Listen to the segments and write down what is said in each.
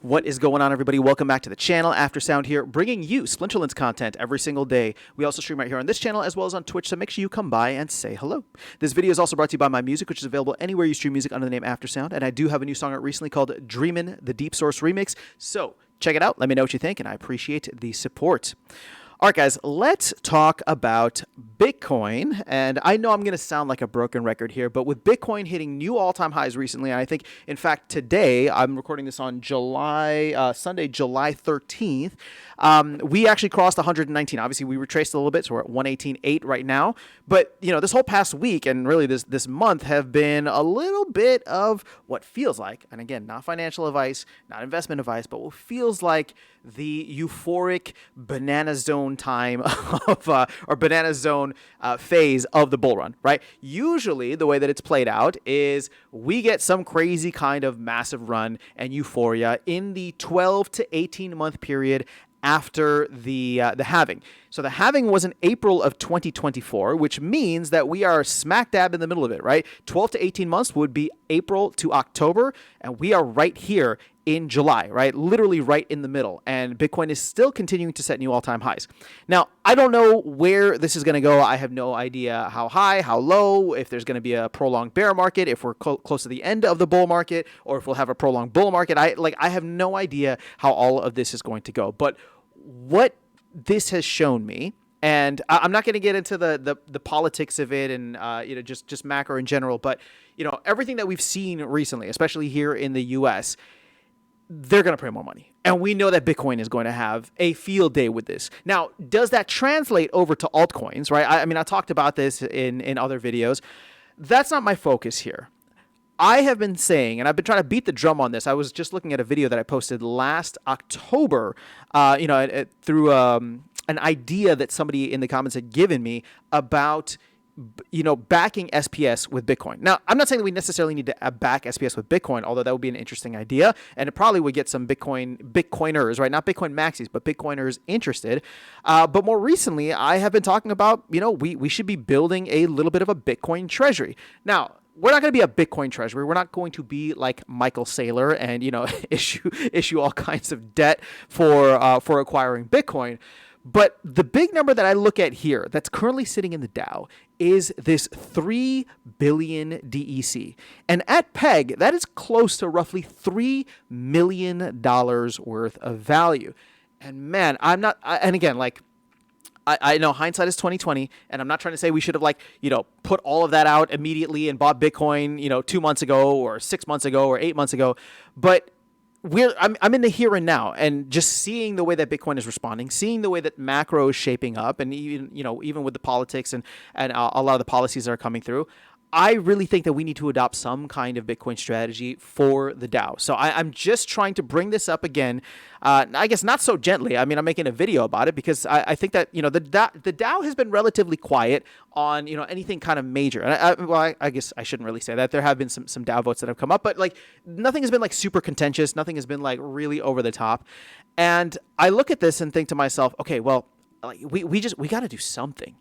What is going on, everybody? Welcome back to the channel. Aftersound here, bringing you Splinterlands content every single day. We also stream right here on this channel as well as on Twitch, so make sure you come by and say hello. This video is also brought to you by My Music, which is available anywhere you stream music under the name Aftersound, and I do have a new song out recently called Dreamin', the Deep Source Remix, so check it out. Let me know what you think, and I appreciate the support. All right, guys, let's talk about Bitcoin. And I know I'm going to sound like a broken record here, but with Bitcoin hitting new all-time highs recently, and I think, in fact, today, I'm recording this on Sunday, July 13th, we actually crossed 119. Obviously, we retraced a little bit, so we're at 118.8 right now. But, you know, this whole past week and really this month have been a little bit of what feels like, and again, not financial advice, not investment advice, but what feels like the euphoric banana zone time of, or banana zone phase of the bull run, right? Usually the way that it's played out is we get some crazy kind of massive run and euphoria in the 12 to 18 month period after the halving. So the halving was in April of 2024, which means that we are smack dab in the middle of it, right? 12 to 18 months would be April to October, and we are right here in July, right? Literally right in the middle. And Bitcoin is still continuing to set new all-time highs. Now, I don't know where this is going to go. I have no idea how high, how low, if there's going to be a prolonged bear market, if we're close to the end of the bull market, or if we'll have a prolonged bull market. I have no idea how all of this is going to go. But what this has shown me, and I'm not going to get into the politics of it and just macro in general, but everything that we've seen recently, especially here in the U.S., they're going to print more money. And we know that Bitcoin is going to have a field day with this. Now, does that translate over to altcoins, right? I mean, I talked about this in other videos. That's not my focus here. I have been saying, and I've been trying to beat the drum on this. I was just looking at a video that I posted last October, through an idea that somebody in the comments had given me about backing SPS with Bitcoin. Now, I'm not saying that we necessarily need to back SPS with Bitcoin, although that would be an interesting idea, and it probably would get some Bitcoiners, right? Not Bitcoin maxis, but Bitcoiners interested. But more recently, I have been talking about, we should be building a little bit of a Bitcoin treasury. Now, we're not going to be a Bitcoin treasury. We're not going to be like Michael Saylor and, issue all kinds of debt for acquiring Bitcoin. But the big number that I look at here that's currently sitting in the Dow is this 3 billion DEC. And at PEG, that is close to roughly $3 million worth of value. And man, I know hindsight is 2020, and I'm not trying to say we should have put all of that out immediately and bought Bitcoin, 2 months ago or 6 months ago or 8 months ago. But I'm in the here and now, and just seeing the way that Bitcoin is responding, seeing the way that macro is shaping up, and even with the politics and a lot of the policies that are coming through, I really think that we need to adopt some kind of Bitcoin strategy for the DAO. So I'm just trying to bring this up again. I guess not so gently. I mean, I'm making a video about it because I think that the DAO has been relatively quiet on anything kind of major. And I guess I shouldn't really say that. There have been some DAO votes that have come up, but nothing has been super contentious. Nothing has been really over the top. And I look at this and think to myself, okay, well, we got to do something.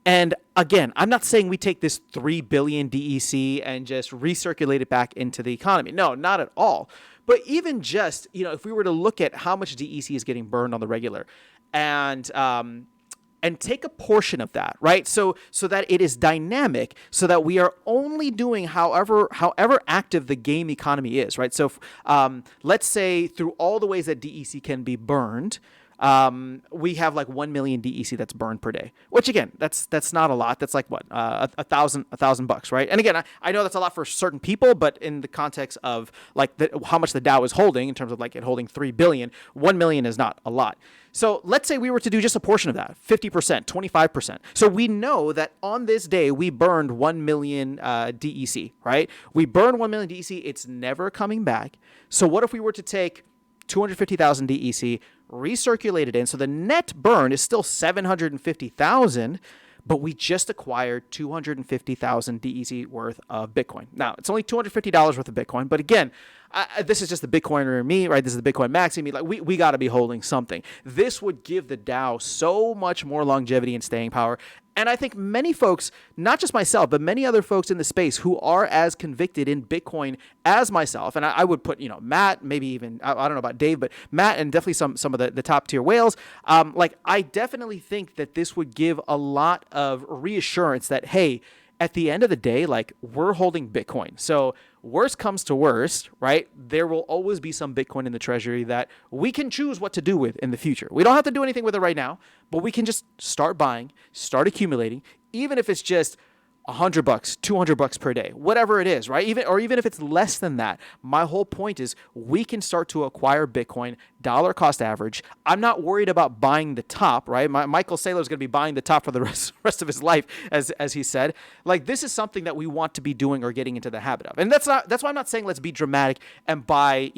And again, I'm not saying we take this 3 billion DEC and just recirculate it back into the economy. No, not at all. But even just, if we were to look at how much DEC is getting burned on the regular and take a portion of that, right? So that it is dynamic, so that we are only doing however active the game economy is, right? So let's say through all the ways that DEC can be burned, we have 1 million DEC that's burned per day, which again, that's not a lot. That's what, $1,000, right? And again, I know that's a lot for certain people, but in the context of how much the DAO is holding in terms of it holding 3 billion, 1 million is not a lot. So let's say we were to do just a portion of that, 50%, 25%. So we know that on this day, we burned 1 million DEC, right? We burned 1 million DEC. It's never coming back. So what if we were to take 250,000 DEC, recirculate it in, so the net burn is still 750,000, but we just acquired 250,000 DEC worth of Bitcoin. Now, it's only $250 worth of Bitcoin, but again, this is just the Bitcoiner in me, right? This is the Bitcoin maxi in me. Like we got to be holding something. This would give the DAO so much more longevity and staying power. And I think many folks, not just myself, but many other folks in the space who are as convicted in Bitcoin as myself, and I would put, Matt, maybe even, I don't know about Dave, but Matt and definitely some of the top tier whales, I definitely think that this would give a lot of reassurance that, hey, at the end of the day, like, we're holding Bitcoin. So worst comes to worst, right? There will always be some Bitcoin in the treasury that we can choose what to do with in the future. We don't have to do anything with it right now, but we can just start buying, start accumulating, even if it's just $100, $200 per day, whatever it is, right? Even if it's less than that. My whole point is we can start to acquire Bitcoin, dollar cost average. I'm not worried about buying the top, right? Michael Saylor is going to be buying the top for the rest of his life, as he said. Like, this is something that we want to be doing or getting into the habit of. And that's why I'm not saying let's be dramatic and buy,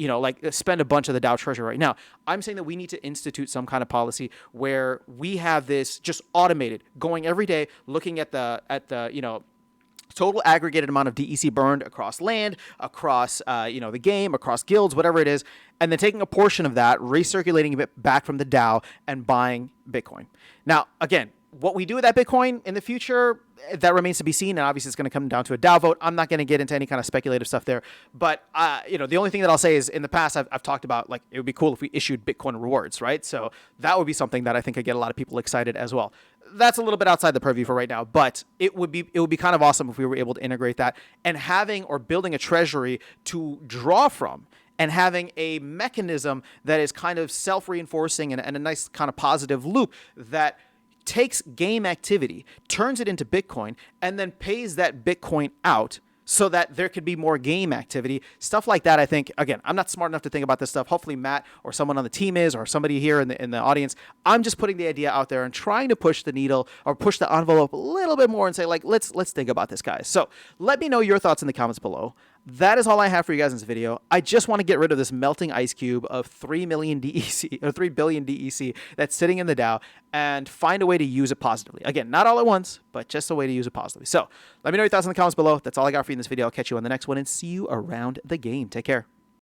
spend a bunch of the Dow Treasury right now. I'm saying that we need to institute some kind of policy where we have this just automated, going every day, looking at the total aggregated amount of DEC burned across land, across the game, across guilds, whatever it is, and then taking a portion of that, recirculating it back from the DAO, and buying Bitcoin. Now, again, what we do with that Bitcoin in the future, that remains to be seen, and obviously it's going to come down to a DAO vote. I'm not going to get into any kind of speculative stuff there, but the only thing that I'll say is, in the past, I've talked about, like, it would be cool if we issued Bitcoin rewards, right? So that would be something that I think could get a lot of people excited as well. That's a little bit outside the purview for right now, but it would be kind of awesome if we were able to integrate that, and having or building a treasury to draw from, and having a mechanism that is kind of self-reinforcing and a nice kind of positive loop that takes game activity, turns it into Bitcoin, and then pays that Bitcoin out so that there could be more game activity. Stuff like that, I think, again, I'm not smart enough to think about this stuff. Hopefully Matt or someone on the team is, or somebody here in the audience. I'm just putting the idea out there and trying to push the needle or push the envelope a little bit more and say, like, let's think about this, guys. So let me know your thoughts in the comments below. That is all I have for you guys in this video. I just want to get rid of this melting ice cube of 3 million DEC or 3 billion DEC that's sitting in the DAO and find a way to use it positively. Again, not all at once, but just a way to use it positively. So let me know your thoughts in the comments below. That's all I got for you in this video. I'll catch you on the next one and see you around the game. Take care.